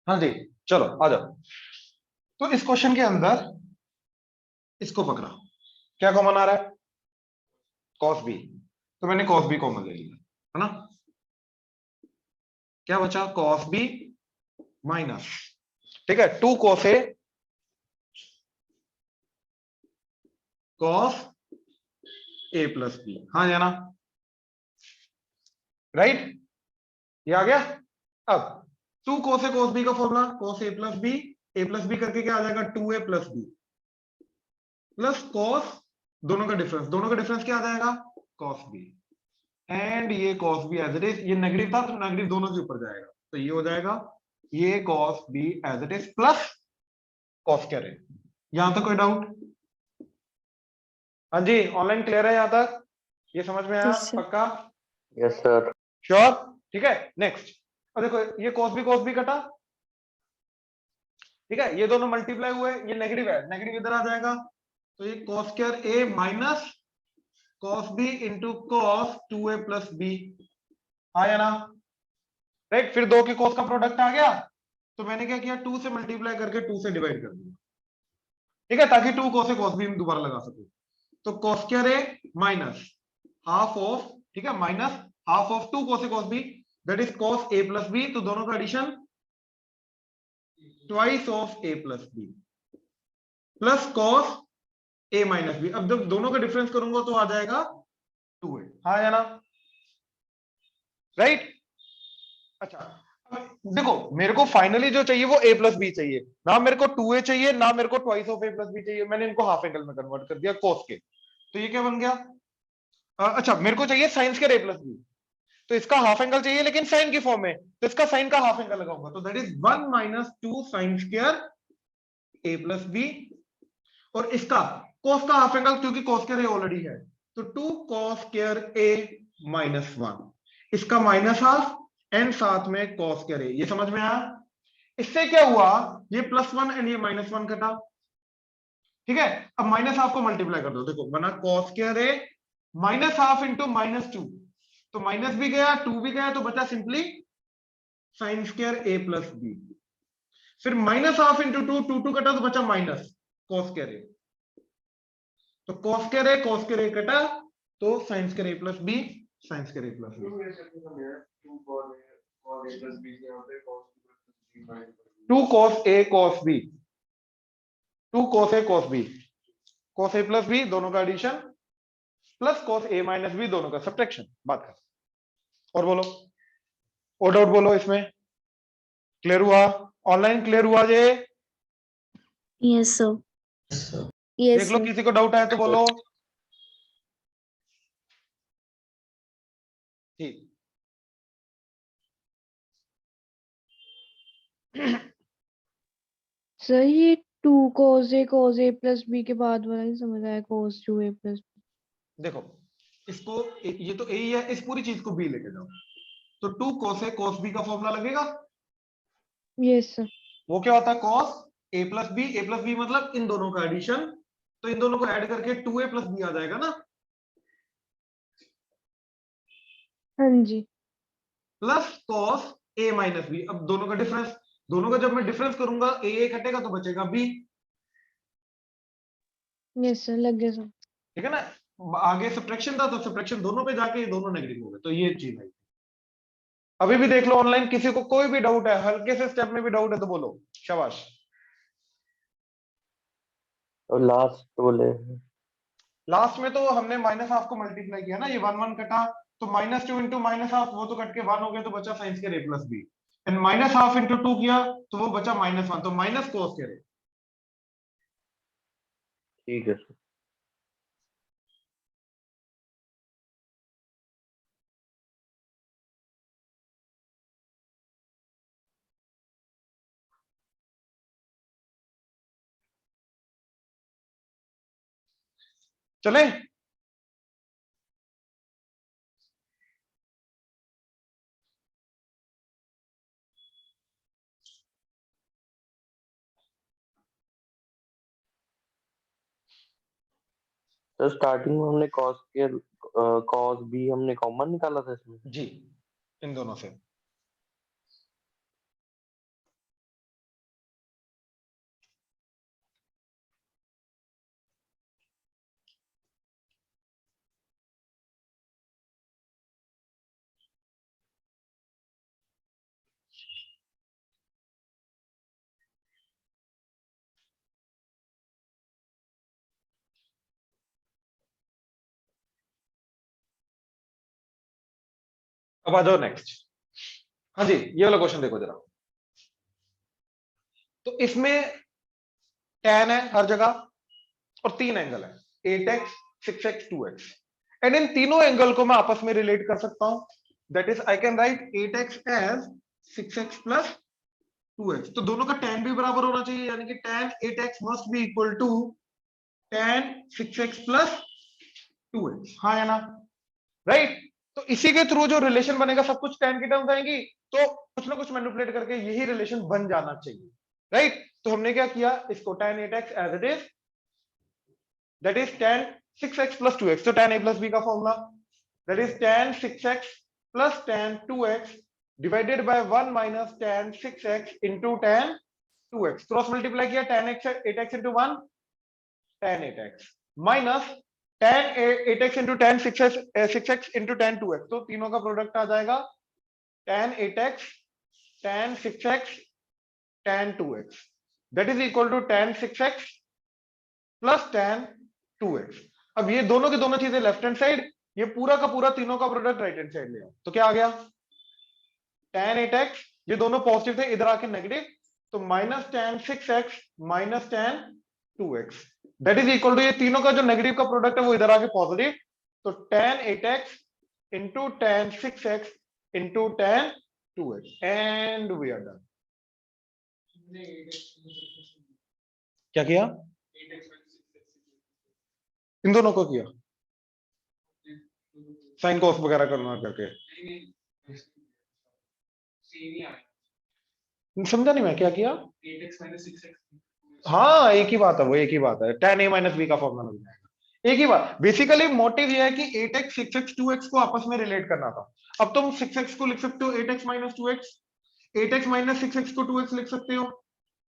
हाँ जी, चलो आ जाओ। तो इस क्वेश्चन के अंदर इसको पकड़ा, क्या कॉमन आ रहा है? Cos B. तो मैंने कॉस बी कॉमन ले लिया, है ना। क्या बचा? कॉस बी माइनस, ठीक है, 2 cos A cos A plus B. हाँ जाना, राइट, ये आ गया। अब 2 कॉस ए कॉस बी का formula cos A plus B करके क्या आ जाएगा? 2a plus B plus cos, दोनों का डिफरेंस क्या आ जाएगा? Cos B. एंड ये cos B as it is, ये नेगेटिव था तो नेगेटिव दोनों के ऊपर जाएगा, तो ये हो जाएगा ये cos B as it is plus cos क्या रहे। यहां तक कोई डाउट? हाँ जी, ऑनलाइन क्लियर है यहां तक? ये समझ में आया यस सर। पक्का? Yes sir. श्योर, ठीक है। नेक्स्ट, अब देखो ये कॉस बी कटा, ठीक है, ये दोनों मल्टीप्लाई हुए, ये नेगेटिव है, नेगेटिव इधर आ जाएगा, तो ये cos square A minus cos B into cos 2a plus B आया ना, राइट। फिर दो के कॉस का प्रोडक्ट आ गया, तो मैंने क्या किया? 2 से मल्टीप्लाई करके 2 से डिवाइड कर दिया, ठीक है, ताकि 2 कॉस ए कॉस बी में दोबारा लगा सकूं। तो cos square A minus half of, ठीक है, minus half of 2 cos A cos B, that is cos A plus B, तो दोनों का addition twice of A plus B plus cos A minus B. अब जब दोनों का डिफरेंस करूंगा तो आ जाएगा 2a। हाँ या ना, राइट। अच्छा, अब देखो मेरे को फाइनली जो चाहिए वो a प्लस बी चाहिए ना, मेरे को 2a चाहिए ना, मेरे को twice of a plus B चाहिए। मैंने इनको हाफ एंगल में कन्वर्ट कर दिया cos के, तो ये क्या बन गया? अच्छा, मेरे को चाहिए sine square a plus B, तो इसका हाफ एंगल चाहिए लेकिन साइन की फॉर्म में, तो इसका साइन का हाफ एंगल लगाऊंगा, तो that is 1 minus 2 sine square a plus B, और इसका cos का हाफ एंगल, क्योंकि cos स्क्वायर a ऑलरेडी है, तो 2 cos स्क्वायर a माइनस 1, इसका माइनस हाफ एंड साथ में cos स्क्वायर a। ये समझ में आया? इससे क्या हुआ? ये +1 एंड ये -1 कटा, ठीक है। अब माइनस हाफ को मल्टीप्लाई कर दो, देखो बना cos square a minus half into -2, तो माइनस भी गया 2 भी गया, तो बचा simply sine square a plus B. फिर माइनस हाफ इंटू 2, 2 कटा तो बचा माइनस cos स्क्वायर a, तो cos square a cos square a कटा, तो sine square a plus B sine square a plus B. 2 cos a cos b, 2 cos a cos b, cos a plus B दोनों का addition plus cos a minus B दोनों का subtraction. बात कर, और बोलो, और डाउट बोलो इसमें। क्लियर हुआ? ऑनलाइन क्लियर हुआ जे? Yes sir. देख यस लो सर। किसी को डाउट आया तो बोलो। ठीक। सर ये 2 cos a प्लस बी के बाद वाला नहीं समझ आया, cos 2a प्लस। देखो इसको, ये तो ए ही है, इस पूरी चीज को बी लेके जाओ, तो 2 cos a cos b का फॉर्मूला लगेगा। Yes sir. वो क्या होता है? cos a प्लस बी मतलब इन दोनों का एडिशन, तो इन दोनों को ऐड करके 2a प्लस बी आ जाएगा ना, हाँ जी। Plus cos a minus B. अब दोनों का डिफरेंस, दोनों का जब मैं डिफरेंस करूंगा ए कटेगा तो बचेगा बी, यस सर, लग गया सर। ठीक है ना। आगे सब्ट्रैक्शन था तो सब्ट्रैक्शन दोनों पे जाके ये दोनों नेगेटिव हो गए, तो ये चीज है। अभी भी देख लो ऑनलाइन, किसी को कोई भी डाउट है, हल्के से स्टेप में भी डाउट है तो बोलो, शाबाश। और लास्ट बोले लास्ट में तो हमने माइनस हाफ को मल्टीप्लाई किया ना, ये 1 1 कटा, तो -2 इंटू माइनस हाफ, वो तो कट के 1 हो गया, तो बचा sine square a plus B, and minus half into 2 किया तो वो बचा -1, तो माइनस cos स्क्वायर a। ठीक है सर। चले, सर स्टार्टिंग में हमने कॉस बी हमने कॉमन निकाला था इसमें। जी इन दोनों से। अब आ जाओ नेक्स्ट। हाँ जी, ये वाला क्वेश्चन देखो जरा। तो इसमें tan है हर जगह और 3 एंगल है, 8x 6x 2x, and in तीनों एंगल को मैं आपस में रिलेट कर सकता हूं। That is I can write 8x as 6x plus 2x। तो दोनों का tan भी बराबर होना चाहिए, यानी कि tan 8x must be equal to tan 6x plus 2x। हाँ है ना, राइट। तो इसी के थ्रू जो रिलेशन बनेगा सब कुछ tan की टर्म्स आएंगी, तो कुछ ना कुछ मैनिपुलेट करके यही रिलेशन बन जाना चाहिए, राइट। तो हमने क्या किया, इसको tan 8x as it is, that is tan 6x plus 2x, so tan a plus b का formula, that is tan 6x plus tan 2x divided by 1 minus tan 6x into tan 2x, cross multiply किया, tan 8x into 1 tan 8x minus tan 8x into tan 6x into tan 2x, तो तीनों का product आ जाएगा tan 8x tan 6x tan 2x, that is equal to tan 6x plus tan 2x। अब ये दोनों की दोनों चीजें लेफ्ट हैंड साइड, ये पूरा का पूरा तीनों का प्रोडक्ट राइट हैंड साइड ले आओ, तो क्या आ गया tan 8x, ये दोनों पॉजिटिव थे, इधर आके नेगेटिव, तो minus tan 6x minus tan 2x, that is equal to ये तीनों का जो नेगेटिव का प्रोडक्ट है वो इधर आके पॉजिटिव, तो tan 8x into tan 6x into tan 2x, and we are done. क्या किया, इन दोनों को किया, साइन कॉस वगैरह करना करके, समझा नहीं मैं क्या किया। हाँ एक ही बात है, वो एक ही बात है, tan a माइनस बी का फॉर्मूला लग जाएगा, एक ही बात। बेसिकली मोटिव ये है कि 8x 6x 2x को आपस में रिलेट करना था। अब तुम 6x को लिख सकते हो 8x minus 2x, 8x minus 6x को 2x लिख सकते हो,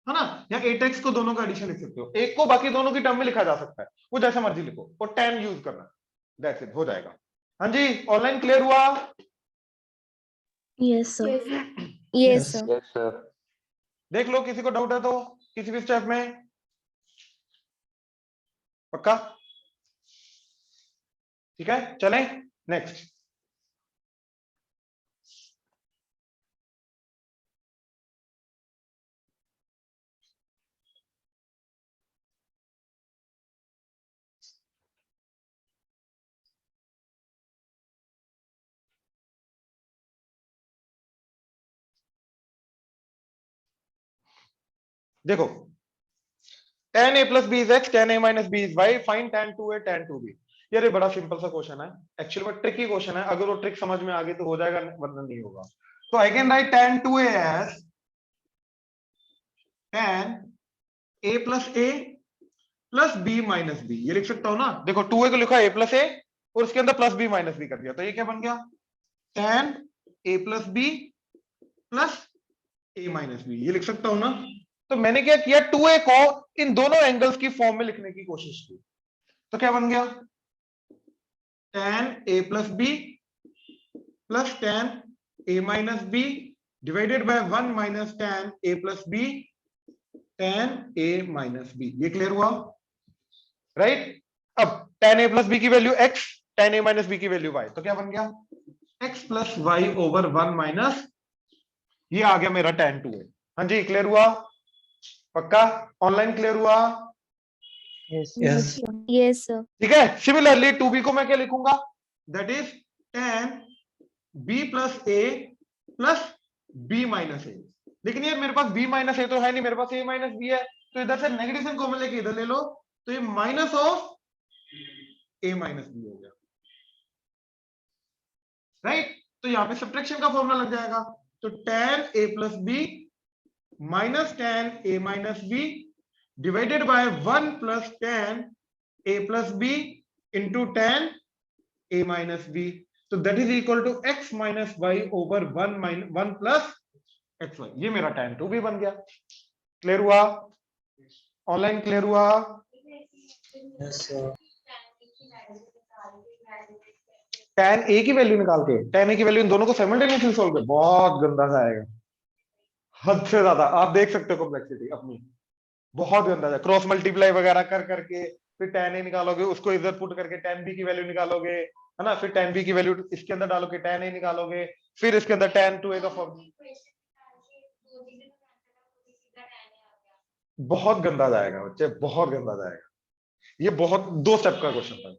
है ना, या 8x को दोनों का एडिशन लिख सकते हो, एक को बाकी दोनों की टर्म में लिखा जा सकता है, वो जैसा मर्जी लिखो, और tan यूज करना, दैट्स इट, हो जाएगा। हाँ जी, ऑनलाइन क्लियर हुआ? Yes sir, yes sir. Yes sir. देख लो, किसी को डाउट है तो किसी भी स्टेप में, पक्का? ठीक है, चलें नेक्स्ट। देखो, tan a plus b is x, tan a minus b is y, find tan 2a tan 2b। यार ये बड़ा सिंपल सा क्वेश्चन है, एक्चुअली में ट्रिकी क्वेश्चन है, अगर वो ट्रिक समझ में आ गई तो हो जाएगा, वरना नहीं होगा। तो आई can right tan 2a as tan a plus a plus b minus b, ये लिख सकता हूं ना। देखो 2a को लिखा a plus a और उसके अंदर प्लस b माइनस b कर दिया, तो ये क्या बन गया, tan a plus b plus a minus b, ये लिख सकता हूं ना। तो मैंने क्या किया, 2a को इन दोनों एंगल्स की फॉर्म में लिखने की कोशिश की, तो क्या बन गया, tan a plus b plus tan a minus b divided by 1 minus tan a plus b tan a minus b। ये क्लियर हुआ, राइट। अब tan a plus b की value x, tan a minus b की value y, तो क्या बन गया, x plus y over 1 minus, ये आ गया मेरा tan 2a। हाँ जी, क्लियर हुआ, पक्का? ऑनलाइन क्लियर हुआ? Yes sir. ठीक है। सिमिलरली 2b को मैं क्या लिखूंगा, that is tan b plus a plus b minus a। लेकिन यार मेरे पास b माइनस a तो है नहीं, मेरे पास a माइनस b है, तो इधर से नेगेटिव साइन कॉमन लेके इधर ले लो, तो ये minus of a minus b हो गया, राइट। तो यहाँ पे सब्ट्रैक्शन का फॉर्मूला लग जाएगा, तो tan a plus b minus tan a minus b divided by 1 plus tan a plus b into tan a minus b, तो that is equal to x minus y over 1 plus xy। ये मेरा tan 2b बन गया। Clear हुआ, online clear हुआ? tan a की value निकाल के, tan a की वैल्यू इन दोनों को साइमल्टेनियसली सॉल्व कर, बहुत गंदा सा आएगा, हद से ज्यादा। आप देख सकते हो कॉम्प्लेक्सिटी अपनी, बहुत गंदा है, क्रॉस मल्टीप्लाई वगैरह कर करके फिर tan a निकालोगे, उसको इधर पुट करके tan b की वैल्यू निकालोगे, है ना, फिर tan b की वैल्यू इसके अंदर डालोगे, tan a निकालोगे, फिर इसके अंदर tan 2a का फॉर्म। बहुत गंदा जाएगा बच्चे, बहुत गंदा जाएगा ये, बहुत 2 स्टेप का क्वेश्चन था,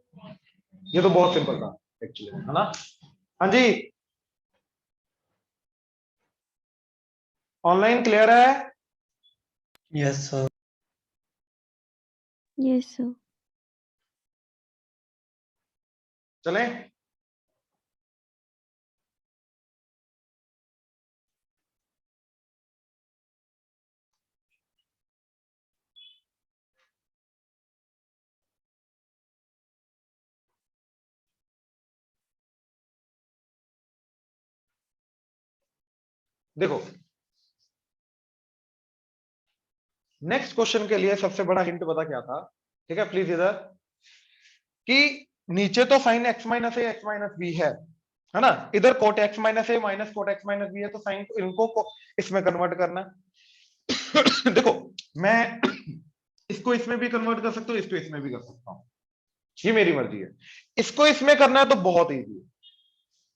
ये तो बहुत सिंपल था एक्चुअली, है ना। हाँ जी, ऑनलाइन क्लियर है? Yes sir. Yes sir. चलें? देखो नेक्स्ट क्वेश्चन के लिए सबसे बड़ा हिंट पता क्या था, ठीक है प्लीज इधर, कि नीचे तो sine x minus A X minus B है ना, इधर कोट x माइनस ए minus cot x minus B है, तो साइन इनको इसमें कन्वर्ट करना है। देखो मैं इसको इसमें भी कन्वर्ट कर सकता हूँ, इसको इसमें भी कर सकता हूँ, ये मेरी मर्जी है। इसको इसमें करना है तो बहुत इजी है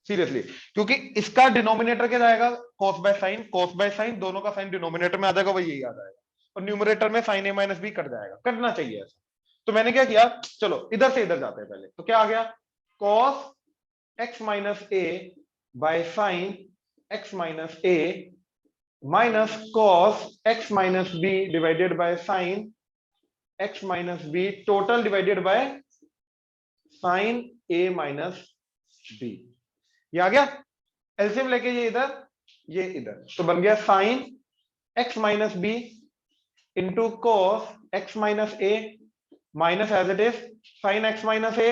सीरियसली, क्योंकि इसका डिनोमिनेटर क्या जाएगा, cos बाय साइन दोनों का साइन डिनोमिनेटर में आ जाएगा, वही यही आ जाएगा, और न्यूमरेटर में sine a minus b cut जाएगा, करना चाहिए ऐसा। तो मैंने क्या किया, चलो इधर से इधर जाते हैं पहले, तो क्या आ गया, cos x minus a by sine x minus A minus cos x minus B divided by sine x minus b total divided by sine a minus b. ये आ गया, एलसीएम लेके ये इधर, तो बन गया sine x minus B into cos x minus A minus as it is sine x minus A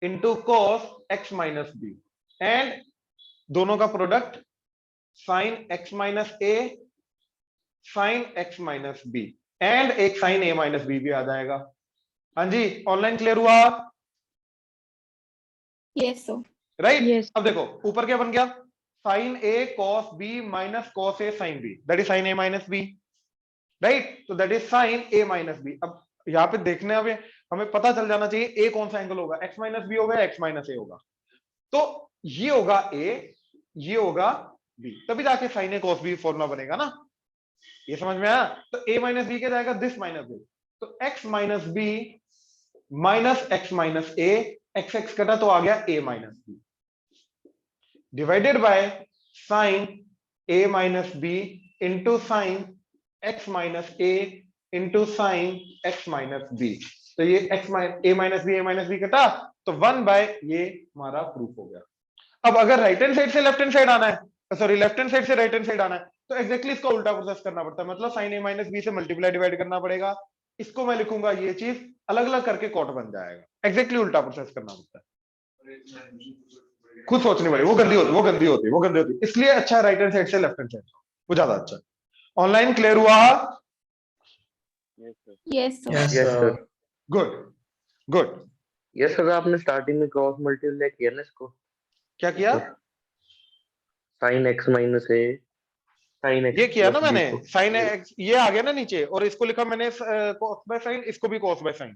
into cos x minus b, and दोनों का product sine x minus a sine x minus b, and एक sine a minus b भी आ जाएगा। हाँ जी, online clear हुआ? Yes sir. Right. Yes. अब देखो ऊपर क्या बन गया, sine a cos b minus cos a sine B, that is sine A minus B, right, तो that is sine A minus B. अब यहाँ पे देखने हमें पता चल जाना चाहिए ए कौन सा एंगल होगा, एक्स माइनस बी होगा, एक्स माइनस ए होगा, तो ये होगा ए, ये होगा बी, तभी जाके sign a cos B formula बनेगा ना, ये समझ में आया। तो ए माइनस बी क्या जाएगा, दिस माइनस दिस, तो X minus B minus X minus A, X X कटा तो आ गया A minus B divided by sine A minus B into sine X minus A into sine X minus B, तो ये ए minus B कटा, तो 1 bye ये हमारा प्रूफ हो गया। अब अगर राइट हैंड साइड से लेफ्ट हैंड साइड आना है, सॉरी लेफ्ट हैंड साइड से राइट हैंड साइड आना है, तो एग्जैक्टली इसका उल्टा प्रोसेस करना पड़ता है, मतलब साइन ए माइनस बी से मल्टीप्लाई डिवाइड करना पड़ेगा, इसको मैं लिखूंगा ये चीज अलग अलग करके कॉट बन जाएगा, एग्जैक्टली उल्टा प्रोसेस करना पड़ता है, खुद सोचनी पड़ेगी, वो गंदी होती, इसलिए अच्छा राइट हैंड साइड से लेफ्ट हैंड साइड, वो ज्यादा अच्छा। ऑनलाइन क्लियर हुआ? Yes sir. Yes yes sir. Sir. Good good. Yes sir, आपने स्टार्टिंग में क्रॉस मल्टीप्लाई किया ना इसको, क्या किया? Sign X minus a sine x ये किया ना प्लस मैंने, बी को। साइन एक्स ये आ गया ना नीचे, और इसको लिखा मैंने cos बाय साइन, इसको भी cos बाय साइन,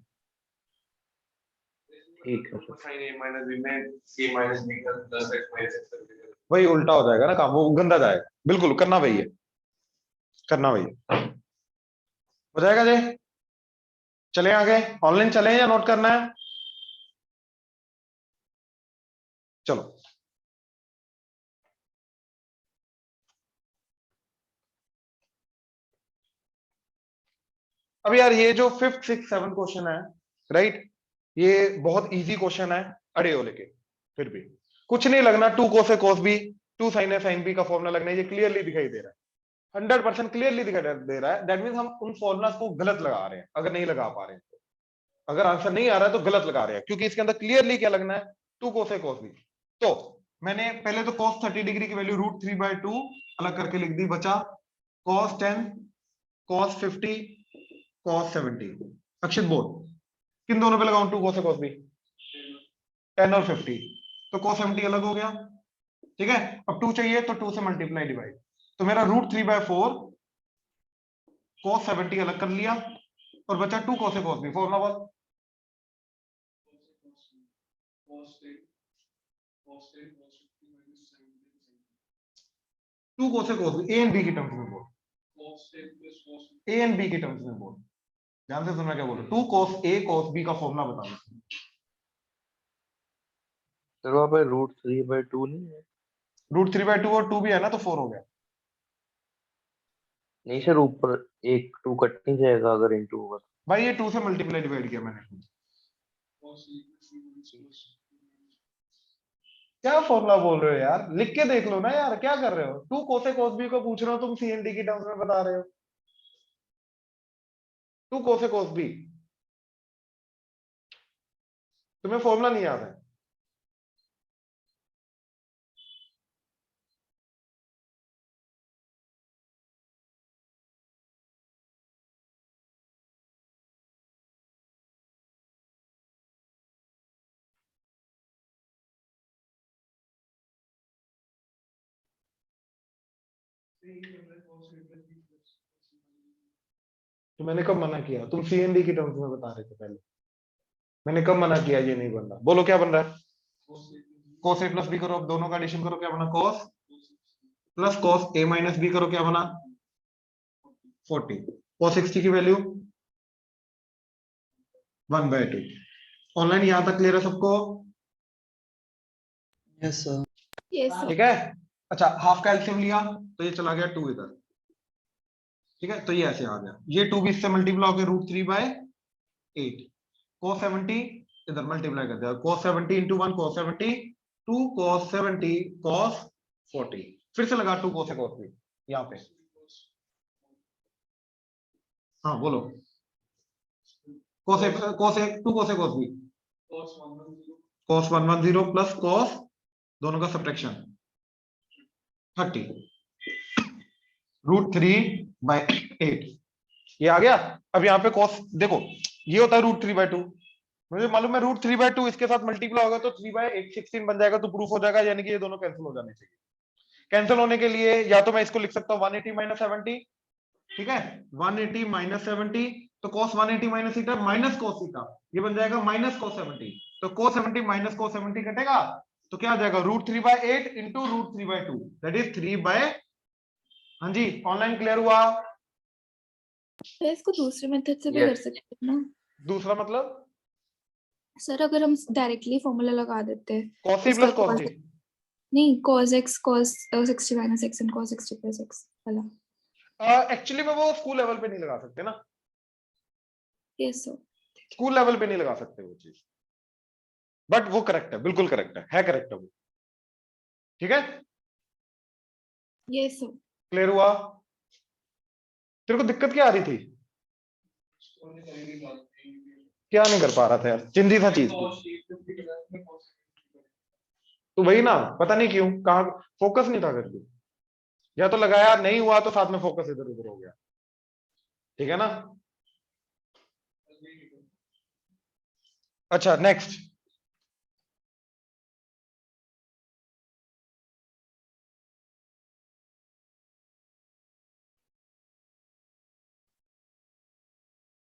ठीक है sir. Sign A minus B में ए माइनस बी का प्लस एक्स माइनस एक्स, वही उल्टा हो जाएगा ना काम, वो गंदा जाएगा, बिल्कुल करना वही है, करना वही है, हो जाएगा जी। चले आगे, ऑनलाइन चले या नोट करना है? चलो अब यार ये जो 5th 6th 7 क्वेश्चन है, राइट, ये बहुत इजी क्वेश्चन है, अड़े हो लेके, फिर भी कुछ नहीं लगना, 2 cos a cos B 2 sin A sin B का फॉर्मूला लगना है, ये क्लियरली दिखाई दे रहा है, 100% क्लियरली दिखाई दे रहा है, दैट मींस हम उन फॉर्मूलास को गलत लगा रहे हैं, अगर नहीं लगा पा रहे हैं तो, अगर आंसर नहीं आ रहा है तो गलत लगा रहे हैं, क्योंकि इसके अंदर क्लियरली क्या लगना है, 2 cos ए cos बी। तो मैंने पहले तो cos 30 डिग्री की वैल्यू √3/2 अलग करके लिख दी, बचा cos 10 cos 50 cos 70। अक्षित बोल किन दोनों पे लगाऊं 2 cos ए cos बी, 10 और 50, तो cos 70 अलग हो गया, ठीक है। अब 2 चाहिए तो 2 से मल्टीप्लाई डिवाइड, तो मेरा √3/4 cos 70 अलग कर लिया, और बचा 2 cos a cos b, formula बोल two cos A cos B, a and b की टर्म्स में बोल, ए एंड बी की टर्म्स में बोल, ध्यान से सुनना क्या बोल रहा हूं। Two cos A cos B का फॉर्मूला बता दो। सर वहाँ पे √3/2 नहीं है? √3/2 और 2 भी है ना, तो 4 हो गया। नहीं सर, ऊपर एक 2 कट नहीं जाएगा अगर इनटू होगा तो। भाई ये 2 से मल्टीप्लाई डिवाइड किया मैंने। क्या फॉर्मूला बोल रहे हो यार, लिख के देख लो ना यार, क्या कर रहे हो। Two cos A cos B को पूछ रहे हो तुम, सी एंड डी की टर्म्स में बता रहे हो। Two cos A cos B, तुम्हें फॉर्मूला नहीं याद है। तो मैंने कब मना किया, तुम सी एंड डी की टर्म्स में बता रहे थे पहले। मैंने कब मना किया ये नहीं बन रहा, बोलो क्या बन रहा है। cos A प्लस बी करो, अब दोनों का एडिशन करो, क्या बना, cos plus cos A minus b करो, क्या बना 40। cos 60 की वैल्यू 1/2। ऑनलाइन यहां तक क्लियर है सबको? Yes, sir. Yes, sir. ठीक है। अच्छा, हाफ का एलसीएम लिया तो ये चला गया 2 इधर, ठीक है, तो ये ऐसे आ गया। ये 2 भी इससे मल्टीप्लाई होकर √3/8। cos 70 इधर मल्टीप्लाई कर दिया, cos 70 into 1 cos 70, 2 cos 70 cos 40। फिर से लगा 2 cos A cos B यहाँ पे। हाँ बोलो, cos A 2 cos A cos B, cos 110 plus cos, दोनों का सब्ट्रैक्शन 30, √3/8 ये आ गया। अब यहाँ पे cos देखो, ये होता है √3/2, मुझे मालूम है √3/2 इसके साथ मल्टीप्लाई होगा तो 3/8 16 बन जाएगा, तो प्रूफ हो जाएगा, यानी कि ये दोनों कैंसिल हो जाने चाहिए। कैंसिल होने के लिए या तो मैं इसको लिख सकता हूँ 180 - 70, ठीक है, 180 - 70, तो cos 180 - theta minus cos theta, ये बन जाएगा माइनस cos 70, तो cos 70 माइनस cos 70 कटेगा, तो क्या आ जाएगा √3/8 इंटू √3/2, दैट इज 3/। हाँ जी, ऑनलाइन क्लियर हुआ? मैं इसको दूसरे मेथड से भी Yes. कर सकते हैं ना दूसरा मतलब सर, अगर हम डायरेक्टली फॉर्मूला लगा देते हैं cos C plus cos D। नहीं, cos x cos 60 minus x and cos 60 plus x वाला। एक्चुअली में वो स्कूल लेवल पे नहीं लगा सकते ना, यस सर। स्कूल लेवल पे नहीं लगा सकते वो चीज, बट वो करेक्ट है, बिल्कुल करेक्ट है करेक्ट है वो, ठीक है। Yes sir. क्लियर हुआ? तेरे को दिक्कत क्या आ रही थी, क्या नहीं कर पा रहा था यार, चिंदी सा चीज तो वही ना, पता नहीं क्यों, कहा फोकस नहीं था करके, या तो लगाया नहीं हुआ तो साथ में फोकस इधर उधर हो गया, ठीक है ना। अच्छा नेक्स्ट,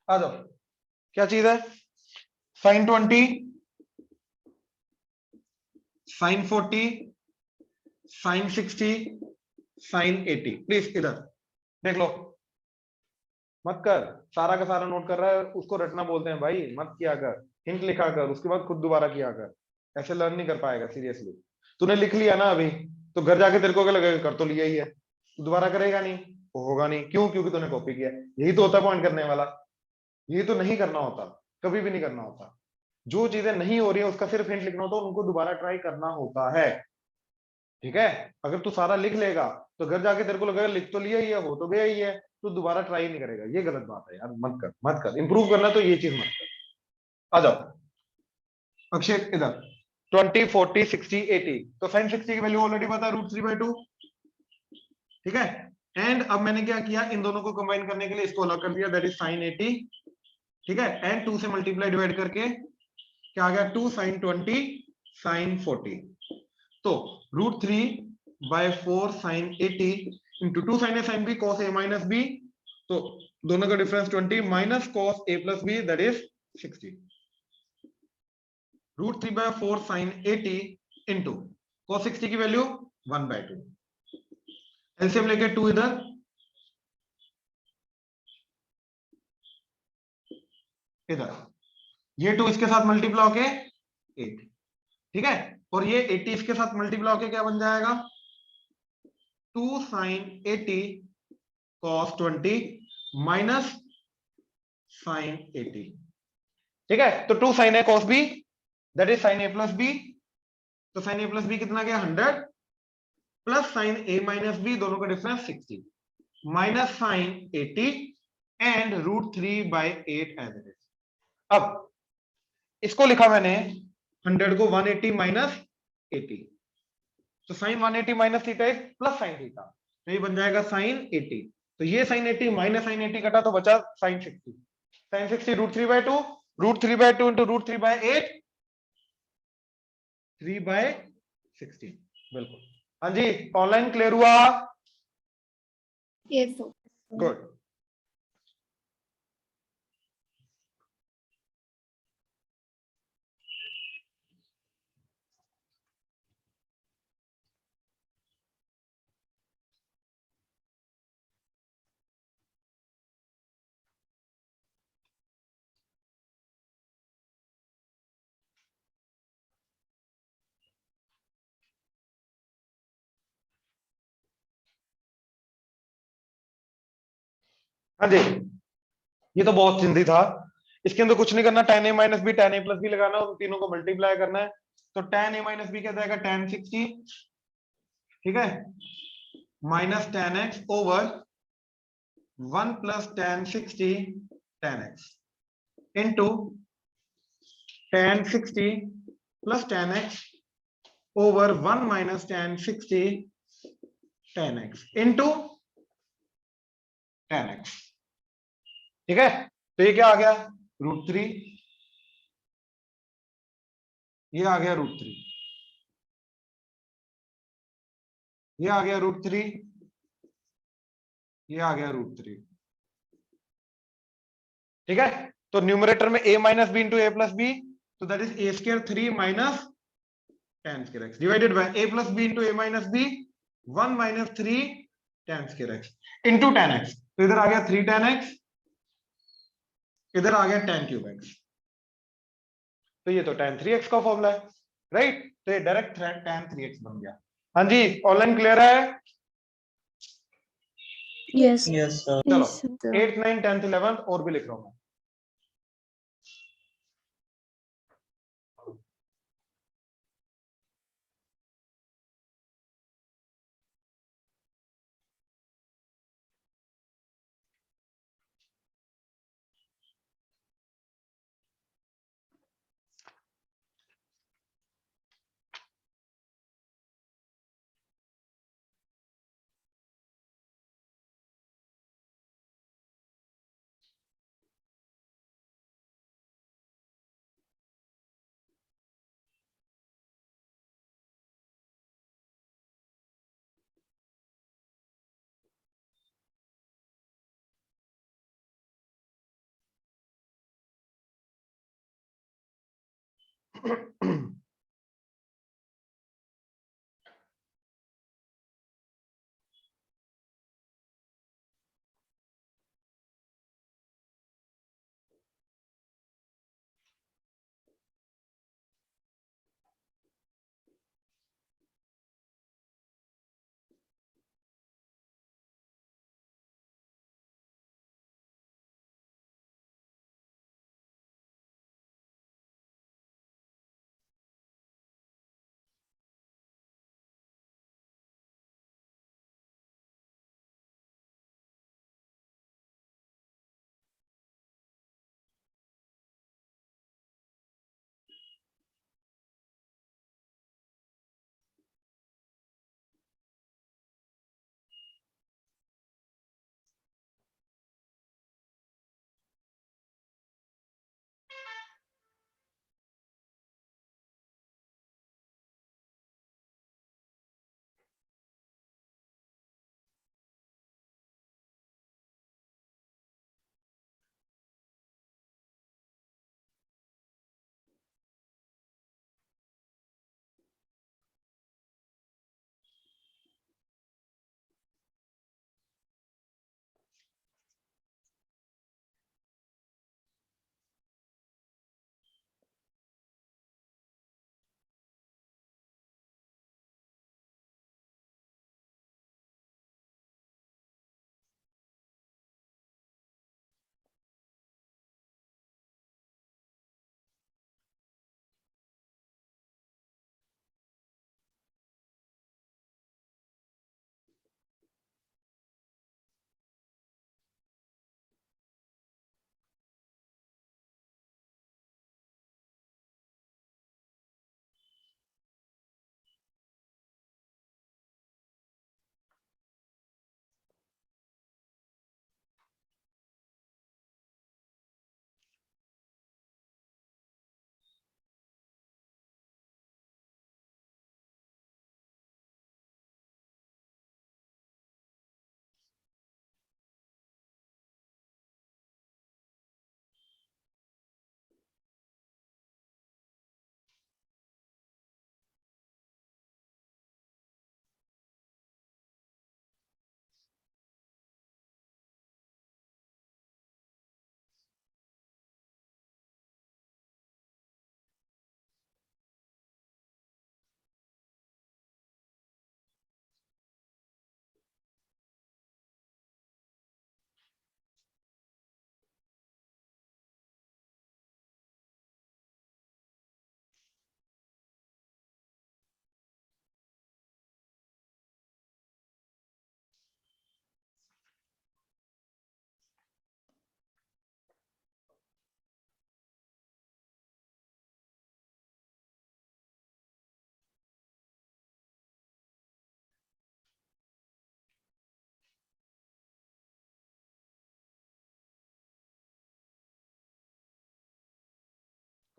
आ जाओ, क्या चीज है, sin 20 sin 40 sin 60 sin 80। Please इधर देख लो, मत कर, सारा का सारा नोट कर रहा है, उसको रटना बोलते हैं भाई, मत किया कर, हिंट लिखा कर, उसके बाद खुद दोबारा किया कर, ऐसे लर्न नहीं कर पाएगा सीरियसली। तूने लिख लिया ना अभी, तो घर जाके तेरे को क्या लगेगा, कर तो लिया ही है, तू दोबारा करेगा नहीं, वो होगा नहीं, क्यों, क्योंकि तूने कॉपी किया। यही तो होता पॉइंट करने वाला, यही तो नहीं करना होता, कभी भी नहीं करना होता। जो चीजें नहीं हो रही है उसका सिर्फ हिंट लिखना होता है, उनको दोबारा ट्राई करना होता है, ठीक है। अगर तू सारा लिख लेगा तो घर जाके तेरे को लगेगा लिख तो लिया ही है, हो तो गया ही है, तो दोबारा ट्राई नहीं करेगा, ये गलत बात है यार, मत कर मत कर, इंप्रूव करना तो ये चीज मत कर। आ जाओ अक्षय इधर, 20 40 60 80, तो sin 60 की वैल्यू ऑलरेडी पता है √3/2, ठीक है। एंड अब मैंने क्या किया, इन दोनों को कंबाइन करने के लिए इसको अलग कर दिया, दैट इज sin 80, ठीक है, एंड 2 से मल्टीप्लाई डिवाइड करके क्या आ गया, 2 sin 20 sin 40, तो √3/4 sin 80 into 2 sin A sin B cos A minus B, तो दोनों का difference 20 minus cos A plus B that is 60, √3/4 sin 80 into cos 60 की वैल्यू 1/2, एलसीएम लेके 2 इधर, इधर, ये 2 इसके साथ मल्टीप्लाई होके 8, ठीक है, और ये 80 इसके साथ मल्टीप्लाई होके क्या बन जाएगा 2 sin 80 cos 20 माइनस sin 80, ठीक है, तो 2 sin a cos b that is sin a plus b, तो sin a प्लस b कितना गया 100 plus sin a minus b, दोनों का difference 60 minus sin 80 and √3/8 as it is. अब इसको लिखा मैंने 100 को 180 माइनस 80, तो sin 180 minus theta is plus sin theta, तो ये बन जाएगा sin 80, तो ये sin 80 माइनस sin 80 कटा तो बचा sin 60, sin 60 √3/2, √3/2 इंटू √3/8, 3/16, बिल्कुल। हाँ जी, ऑनलाइन क्लियर हुआ? Yes, sir. गुड। हाँ जी, ये तो बहुत चिंती था, इसके अंदर कुछ नहीं करना, tan a minus b tan a plus b लगाना, उन तीनों को मल्टीप्लाई करना है, तो tan a माइनस बी क्या जाएगा tan 60, ठीक है, minus tan x over 1 plus tan 60 tan x into tan 60 plus tan x over 1 minus tan 60 tan x into tan x, ठीक है, तो ये क्या आ गया √3, ये आ गया √3, ये आ गया √3, ये आ गया √3, ठीक है, तो न्यूमरेटर में a minus B into A plus B, तो that is a square 3 minus tan square x divided by a plus B into A minus B 1 minus 3 tan square x into tan x, तो इधर आ गया 3 tan x, इधर आ गया tan cube x, तो ये तो tan 3x का formula है, राइट, तो ये डायरेक्ट tan 3x बन गया। हाँ जी, ऑनलाइन क्लियर है? Yes. Yes, sir. चलो Yes, sir. 8th 9th 10th 11th और भी लिख रहा हूं मैं।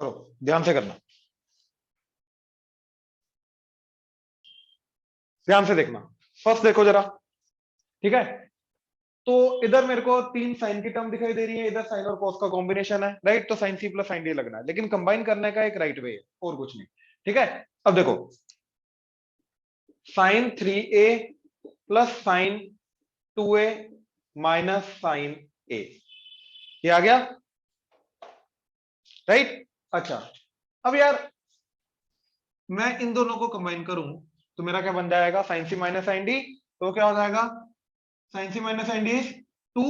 करो, ध्यान से करना, ध्यान से देखना। फर्स्ट देखो जरा, ठीक है। तो इधर मेरे को 3 साइन की टर्म दिखाई दे रही है, इधर साइन और कॉस का कॉम्बिनेशन है, राइट। तो sine c plus sine d लगना है, लेकिन कंबाइन करने का एक राइट वे है, और कुछ नहीं, ठीक है। अब देखो, sine 3a plus sine 2a minus sine a, ये आ गया, राइट। अच्छा, अब यार मैं इन दोनों को कंबाइन करूं तो मेरा क्या बन जाएगा, साइन सी माइनस साइन डी। तो क्या हो जाएगा, साइन सी माइनस साइन डी 2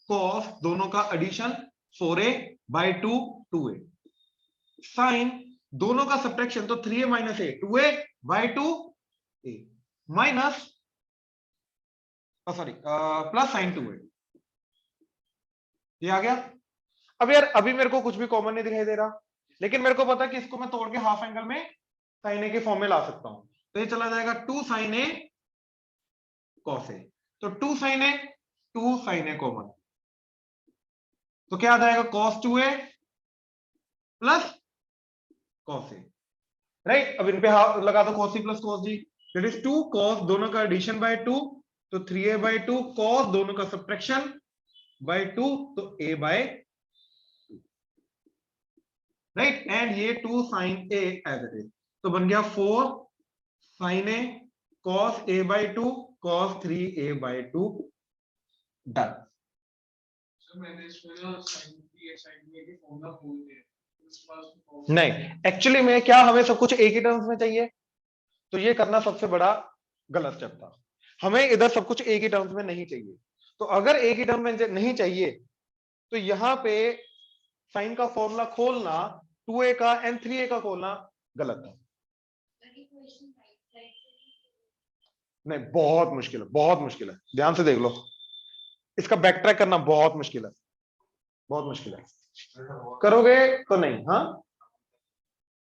कॉस, दोनों का addition 4a by 2 2a, sign दोनों का सब्ट्रैक्शन तो 3a minus a 2a by 2a minus sorry plus sine 2a, ये आ गया। अब यार अभी मेरे को कुछ भी कॉमन नहीं दिखाई दे रहा, लेकिन मेरे को पता है कि इसको मैं तोड़ के हाफ एंगल में साइन ए के फॉर्म में ला सकता हूं। तो ये चला जाएगा 2 साइन ए कॉस ए, तो 2 साइन ए कॉमन, तो क्या आ जाएगा, cos 2a plus cos a, right. अब इन पे लगा दो cos c plus cos d, that is 2 cos, दोनों का एडिशन बाय 2 तो 3a बाय 2, cos दोनों का सब्ट्रैक्शन बाय 2 तो a बाय 2, राइट। एंड ये 2 sine a as it is, तो बन गया 4 sine a cos a by 2 cos 3a by 2, done. मैंने इसमें ना sin b sin b की फॉर्मूला भूल गया, नहीं, एक्चुअली में क्या हमें सब कुछ एक ही टर्म्स में चाहिए, तो ये करना सबसे बड़ा गलत स्टेप था। हमें इधर सब कुछ एक ही टर्म्स में नहीं चाहिए, तो अगर एक ही टर्म में नहीं चाहिए तो यहां पे साइन का फॉर्मूला खोलना 2a का एंड 3a का खोलना गलत है। नहीं, बहुत मुश्किल है, बहुत मुश्किल है, ध्यान से देख लो, इसका बैक ट्रैक करना बहुत मुश्किल है, बहुत मुश्किल है। करोगे तो नहीं, हाँ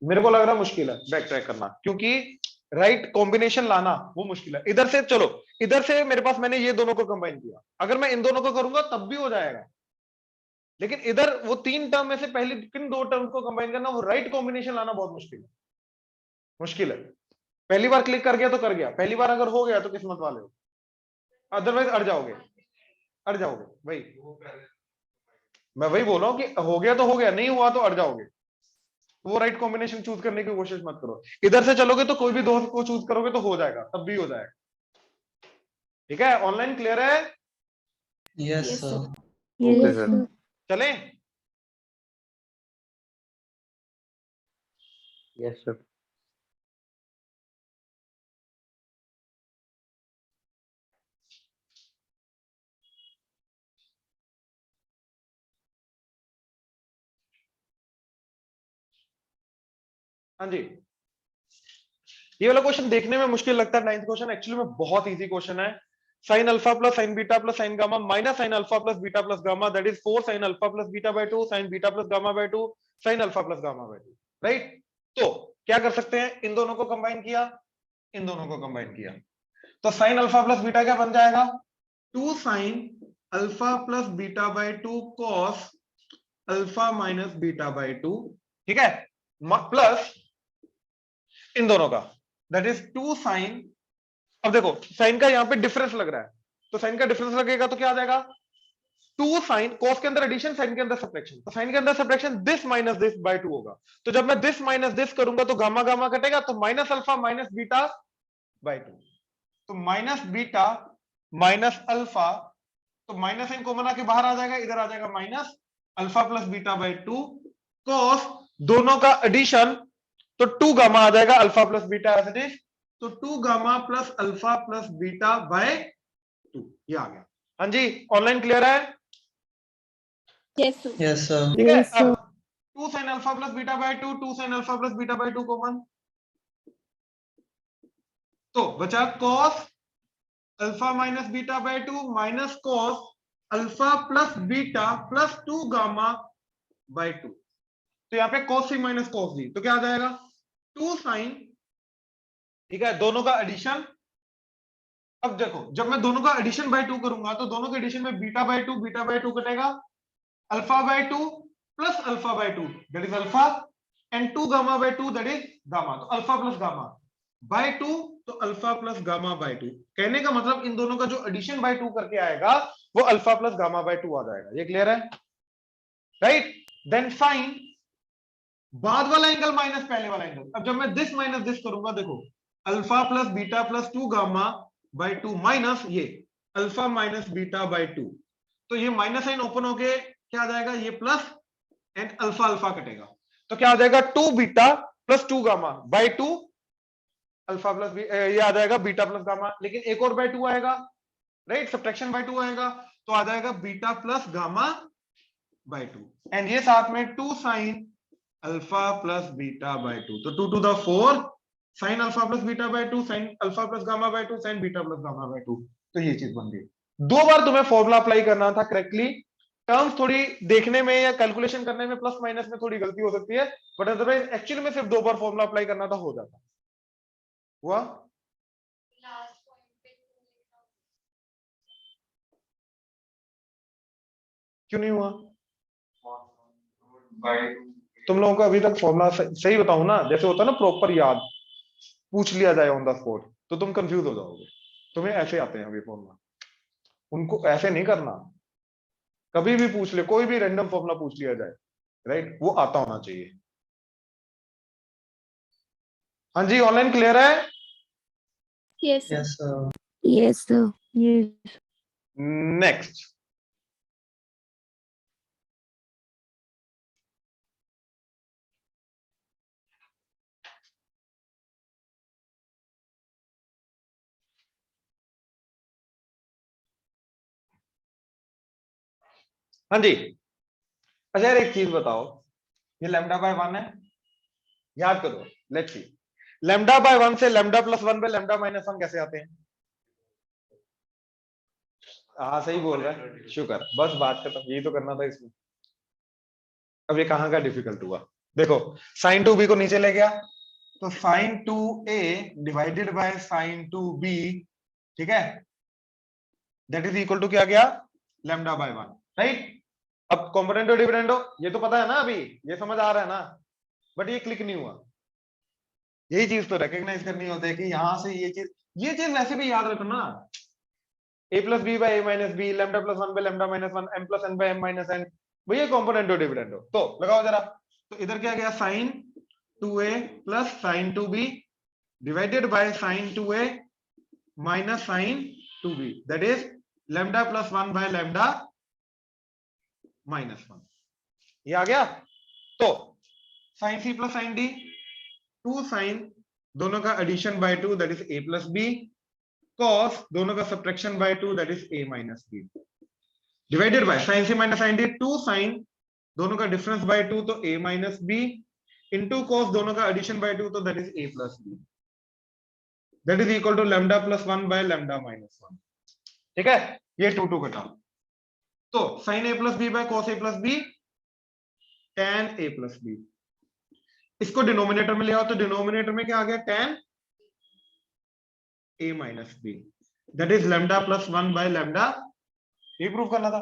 मेरे को लग रहा मुश्किल है बैक ट्रैक करना, क्योंकि राइट कॉम्बिनेशन लाना वो मुश्किल है। इधर से चलो, इधर से मेरे पास मैंने ये दोनों को कंबाइन किया, अगर मैं इन दोनों को करूंगा तब भी हो जाएगा, लेकिन इधर वो 3 टर्म में से पहले किन 2 टर्म्स को कंबाइन करना, वो राइट कॉम्बिनेशन लाना बहुत मुश्किल है, मुश्किल है। पहली बार क्लिक कर गया तो कर गया, पहली बार अगर हो गया तो किस्मत वाले हो, अदरवाइज अड़ जाओगे, अड़ जाओगे भाई। मैं वही बोल रहा हूं कि हो गया तो हो गया, नहीं हुआ तो अड़ जाओगे। वो राइट कॉम्बिनेशन चूज करने की कोशिश मत करो, इधर से चलोगे तो कोई भी दोस्त को चूज करोगे तो हो जाएगा, तब भी हो जाएगा, ठीक है। ऑनलाइन क्लियर है? Yes, Yes, sir. sir. Okay Yes, sir. sir. चलें? Yes sir. हाँ जी, ये वाला क्वेश्चन देखने में मुश्किल लगता है, 9th क्वेश्चन एक्चुअली में बहुत इजी क्वेश्चन है। Sine alpha plus sine beta plus sine gamma minus sine alpha plus beta plus gamma, that is 4 sine alpha plus beta by 2 sine beta plus gamma by 2 sine alpha plus gamma by 2, right. तो क्या कर सकते हैं, इन दोनों को combine किया, इन दोनों को कंबाइन किया, तो साइन अल्फा प्लस बीटा क्या बन जाएगा, 2 sine alpha plus beta by 2 cos alpha minus beta by 2, ठीक है, प्लस इन दोनों का दैट इज 2 साइन। अब देखो साइन का यहाँ पे डिफरेंस लग रहा है, तो साइन का डिफरेंस लगेगा तो क्या आ जाएगा, 2 साइन, कॉस के अंदर एडिशन, साइन के अंदर सब्ट्रैक्शन, तो साइन के अंदर subtraction this minus this by 2 होगा। तो जब मैं दिस माइनस दिस करूंगा तो गामा गामा कटेगा, तो minus alpha minus beta by 2, तो माइनस बीटा माइनस अल्फा, तो माइनस साइन कॉमन आके बाहर आ जाएगा, इधर आ जाएगा minus alpha plus beta by 2 cos दोनों का एडिशन, तो 2 गामा आ जाएगा alpha plus beta as it is, तो 2 gamma plus alpha plus beta by 2, ये आ गया। हाँ जी, ऑनलाइन क्लियर है? Yes, sir. Yes, sir. ठीक है। Yes, sir. अब 2 sine alpha plus beta by 2, 2 sine alpha plus beta by 2 common, तो बचा cos alpha minus beta by 2 minus cos alpha plus beta plus 2 gamma by 2, तो यहाँ पे cos c minus cos d, तो क्या आ जाएगा 2 साइन, ठीक है, दोनों का एडिशन। अब देखो जब मैं दोनों का एडिशन बाय 2 करूंगा तो दोनों के एडिशन में बीटा बाय 2 कटेगा, alpha by 2 plus alpha by 2 that is alpha and 2 gamma by 2 that is gamma, तो अल्फा प्लस गामा बाय 2, तो अल्फा प्लस गामा बाय 2। कहने का मतलब इन दोनों का जो एडिशन बाय 2 करके आएगा वो अल्फा प्लस गामा बाय 2 आ जाएगा। ये क्लियर है, राइट? देन साइन बाद वाला एंगल माइनस पहले वाला एंगल। अब जब मैं दिस माइनस दिस करूंगा, देखो alpha plus beta plus 2 gamma by 2 minus ये अल्फा माइनस बीटा बाय 2, तो ये माइनस साइन ओपन होके क्या आ जाएगा, ये प्लस एंड अल्फा अल्फा कटेगा, तो क्या आ जाएगा 2 beta plus 2 gamma by 2 alpha plus ये आ जाएगा बीटा प्लस गामा, लेकिन एक और बाय 2 आएगा, राइट? सब्ट्रैक्शन बाय 2 आएगा, तो आ जाएगा beta plus gamma by 2, and ये साथ में 2 sine alpha plus beta by 2, तो 2 to the 4 sine alpha plus beta by 2 sine alpha plus gamma by 2 sine beta plus gamma by 2, तो ये चीज बन गई। 2 बार तुम्हें फॉर्मूला अप्लाई करना था करेक्टली। टर्म्स थोड़ी देखने में या कैलकुलेशन करने में प्लस माइनस में थोड़ी गलती हो सकती है, बट अदरवाइज एक्चुअली में सिर्फ 2 बार फॉर्मूला अप्लाई करना था, हो जाता। हुआ? क्यों नहीं हुआ? तुम लोगों को अभी तक फॉर्मूला सही बताऊं ना, जैसे होता है ना प्रॉपर याद, पूछ लिया जाए ऑन द स्पॉट, तो तुम कंफ्यूज हो जाओगे। तुम्हें ऐसे आते हैं अभी फॉर्मूला, उनको ऐसे नहीं करना। कभी भी पूछ ले, कोई भी रैंडम फॉर्मूला पूछ लिया जाए, राइट, वो आता होना चाहिए। हाँ जी, ऑनलाइन क्लियर है? Yes, sir. Yes, sir. Yes, sir. Yes. Next, हाँ जी। अच्छा यार एक चीज बताओ, ये लैम्डा बाय 1 है, याद करो, लेट्स सी, लैम्डा बाय 1 से लैम्डा प्लस 1 पे लैम्डा माइनस 1 कैसे आते हैं? हाँ सही बोल रहा है, शुक्र, बस बात खत्म, यही तो करना था इसमें। अब ये कहां का डिफिकल्ट हुआ? देखो साइन 2b को नीचे ले गया, तो sign 2a divided by sine 2b, ठीक है, दैट इज इक्वल टू क्या गया, लैम्डा बाय 1, राइट? अब कॉम्पोनेंट और डिविडेंड ये तो पता है ना, अभी ये समझ आ रहा है ना, बट ये क्लिक नहीं हुआ। यही चीज तो रिकॉग्नाइज करनी होती है कि यहां से ये चीज वैसे भी याद रखना, a plus b by a minus b, lambda plus 1 by lambda minus 1, m plus n by m minus n, भैया कॉम्पोनेंट और डिविडेंड हो। तो लगाओ जरा, तो इधर क्या गया, sine 2a plus sine 2b divided by sine 2a minus sine 2b, that is lambda plus 1 by lambda minus 1, ये आ गया। तो sine c plus sine d, 2 sine दोनों का addition by 2 that is a plus b, cos दोनों का subtraction by 2 that is a minus b, divided by sine c minus sine d, 2 sine दोनों का डिफरेंस बाय 2 तो a minus b, into cos दोनों का addition by 2 तो that is a plus b, that is equal to lambda plus 1 by lambda minus 1, ठीक है? ये 2 2 कटा, तो sine a plus b by cos a plus b tan a plus b, इसको denominator में ले आओ, तो डिनोमिनेटर में क्या आ गया, tan a minus b, that is lambda plus 1 by lambda, ये प्रूव करना था।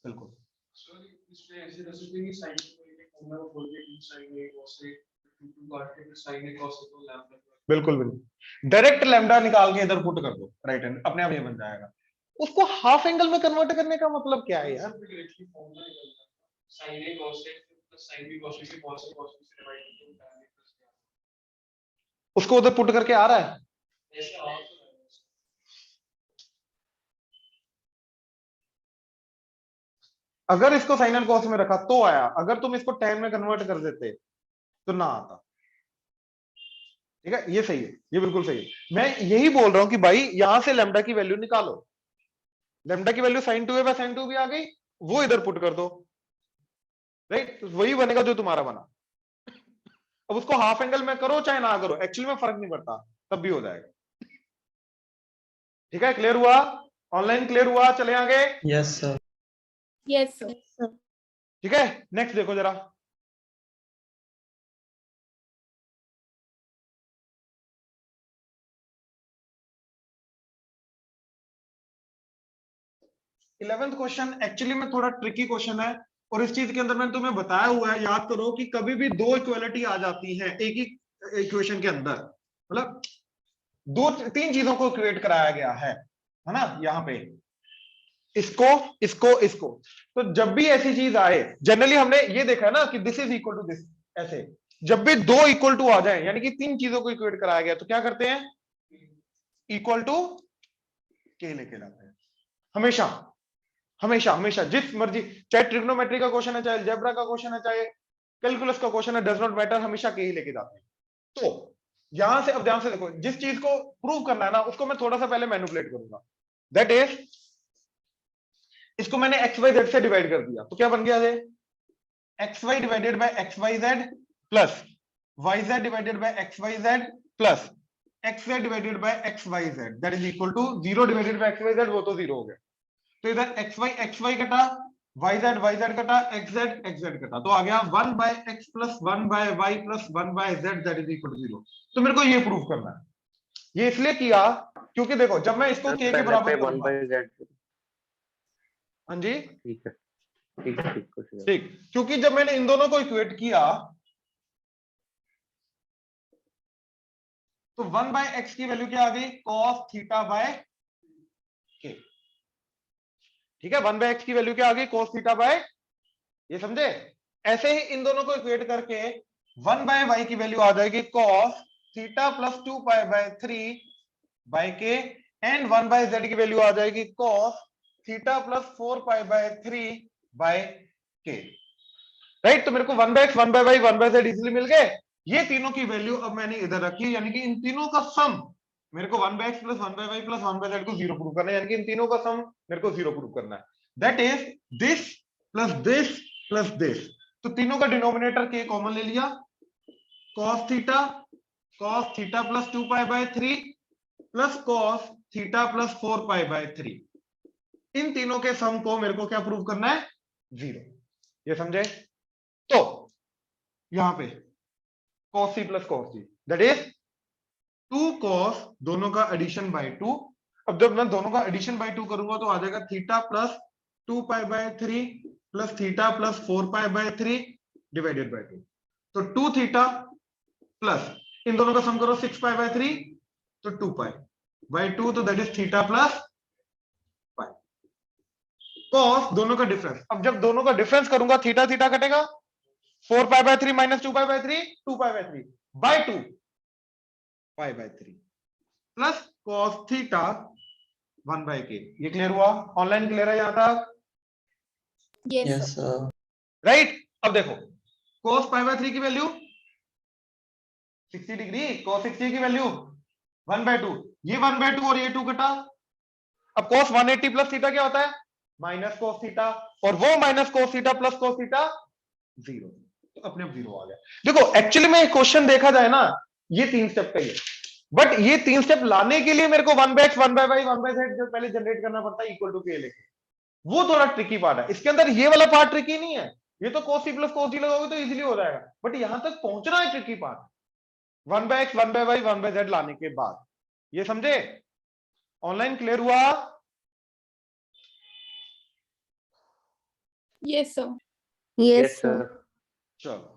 बिल्कुल सर इसमें ऐसे कर सकते हैं कि साइन को एक फॉर्मूला को बोल के 2 साइन ए cos ए 2 काट के फिर साइन ए cos ए को लैम्डा बिल्कुल बिल्कुल, डायरेक्ट लैम्डा निकाल के इधर पुट कर दो, राइट हैंड, अपने आप ये बन जाएगा। उसको हाफ एंगल में कन्वर्ट करने का मतलब क्या है यार? डायरेक्टली फॉर्मूला निकलता है, साइन ए cos ए प्लस साइन बी cos ए के cos ए cos बी से डिवाइड करके tan ए प्लस उसको उधर पुट करके आ रहा है। ऐसे आ तो रहा है। अगर इसको साइन एंड कॉस में रखा तो आया, अगर तुम इसको tan में कन्वर्ट कर देते तो ना आता, ठीक है? ये सही है, ये बिल्कुल सही है। मैं यही बोल रहा हूं कि भाई यहां से लैम्डा की वैल्यू निकालो, लैम्डा की value sine 2a by sine 2b आ गई, वो इधर पुट कर दो, राइट? वही बनेगा जो तुम्हारा बना। अब उसको हाफ एंगल में करो चाहे ना करो, एक्चुअली में फर्क नहीं पड़ता, तब भी हो जाएगा। ठीक है, क्लियर हुआ? ऑनलाइन क्लियर हुआ? चले आगे। Yes, sir. Yes, sir. ठीक है, नेक्स्ट देखो जरा, इलेवेंथ क्वेश्चन एक्चुअली में थोड़ा ट्रिकी क्वेश्चन है, और इस चीज के अंदर मैंने तुम्हें बताया हुआ है, याद करो कि कभी भी दो इक्वलिटी आ जाती है एक ही इक्वेशन के अंदर, मतलब दो तीन चीजों को क्रिएट कराया गया है ना, यहाँ पे इसको इसको इसको। तो जब भी ऐसी चीज आए, जनरली हमने ये देखा है ना कि this is equal to this, ऐसे जब भी दो इक्वल टू आ जाए यानी कि तीन चीजों को इक्वेट कराया गया, तो क्या करते हैं, इक्वल टू के लेके जाते हैं हमेशा हमेशा हमेशा। जिस मर्जी, चाहे ट्रिग्नोमेट्री का क्वेश्चन है, चाहे अलजेब्रा का क्वेश्चन है, चाहे कैलकुलस का क्वेश्चन है, डज नॉट मैटर, हमेशा के ही लेके जाते हैं। तो यहां से अब ध्यान से देखो, जिस चीज को प्रूव करना है ना उसको मैं थोड़ा सा पहले मैनिपुलेट करूंगा, दैट इज इसको मैंने एक्स वाई जेड से डिवाइड कर दिया, तो क्या बन गया, x y divided by x y z plus y z divided by x y z plus x z divided by x y z, that is equal to 0 divided by x y z, वो तो 0 हो गया। तो इधर x y कटा, y z कटा, x z कटा, तो आ गया 1 by x plus 1 by y plus 1 by z, that is equal to 0। तो मेरे को ये प्रूव करना है। ये इसलिए किया क्योंकि देखो जब मैं इसको के बराबर वन करूंगा, बाय जेड। हाँ जी ठीक है, ठीक है, ठीक है। ठीक, क्योंकि जब मैंने इन दोनों को इक्वेट किया तो 1 बाय एक्स की वैल्यू क्या आ गई, कॉस थीटा बाय के। ठीक है, 1 बाय एक्स की वैल्यू क्या आ गई, कॉस थीटा बाय, ये समझे। ऐसे ही इन दोनों को इक्वेट करके 1 बाय वाई की वैल्यू आ जाएगी cos theta plus 2 pi by 3 by K, and 1 by Z की वैल्यू आ जाएगी cos theta plus 4 pi by 3 by K. Right, तो मेरे को 1 by x, 1 by Y, 1 by Z easily मिल गए। ये तीनों की वैल्यू अब मैंने इधर रखी, यानी कि इन तीनों का सम मेरे को 1 by x plus 1 by y plus 1 by z को 0 प्रूव करना है, यानी कि इन तीनों का सम मेरे को 0 प्रूव करना है, that is this plus this plus this. तो तीनों का डिनोमिनेटर के कॉमन ले लिया, cos theta plus 2 pi by 3 plus cos theta plus 4 pi by 3, इन तीनों के सम को मेरे को क्या प्रूव करना है, 0। ये समझे। तो यहां पे cos c plus cos c, that is 2 cos, दोनों का एडिशन बाय 2। अब जब मैं दोनों का एडिशन बाय 2 करूंगा तो आ जाएगा theta plus 2 pi by 3 plus theta plus 4 pi by 3 divided by 2। तो 2 थीटा प्लस इन दोनों का सम करो 6 पाई बाय 3, तो 2 पाई बाय 2, तो that is theta plus pi. cos दोनों का डिफरेंस, अब जब दोनों का डिफरेंस करूंगा थीटा थीटा कटेगा, 4 pi by 3 minus 2 pi by 3, 2 pi by 3 by 2 pi by 3 plus cos theta 1 by के। ये क्लियर हुआ, ऑनलाइन क्लियर है यहां तक, Yes, Yes, sir. sir. Right. अब देखो cos पाई बाय 3 की वैल्यू 60 डिग्री, cos 60 की वैल्यू 1 बाय 2, ये 1 बाय 2 और ये 2 कटा। अब cos 180 प्लस थीटा क्या होता है, माइनस cos थीटा, और वो minus cos theta plus cos theta 0, तो अपने आप 0 आ गया। देखो एक्चुअली में क्वेश्चन देखा जाए ना, ये 3 स्टेप का ही है, बट ये 3 स्टेप लाने के लिए मेरे को 1 by x, 1 by Y, 1 by z जो पहले जनरेट करना पड़ता है इक्वल टू के लेके, वो थोड़ा ट्रिकी पार्ट है। इसके अंदर ये वाला पार्ट ट्रिकी नहीं है, ये तो cos c plus cos d लगाओगे तो इजीली हो जाएगा, बट यहां तक पहुंचना है tricky part, 1 by x, 1 by Y, 1 by z लाने के बाद। ये समझे, ऑनलाइन क्लियर हुआ। Yes, sir. Yes, Yes, sir. sir. चलो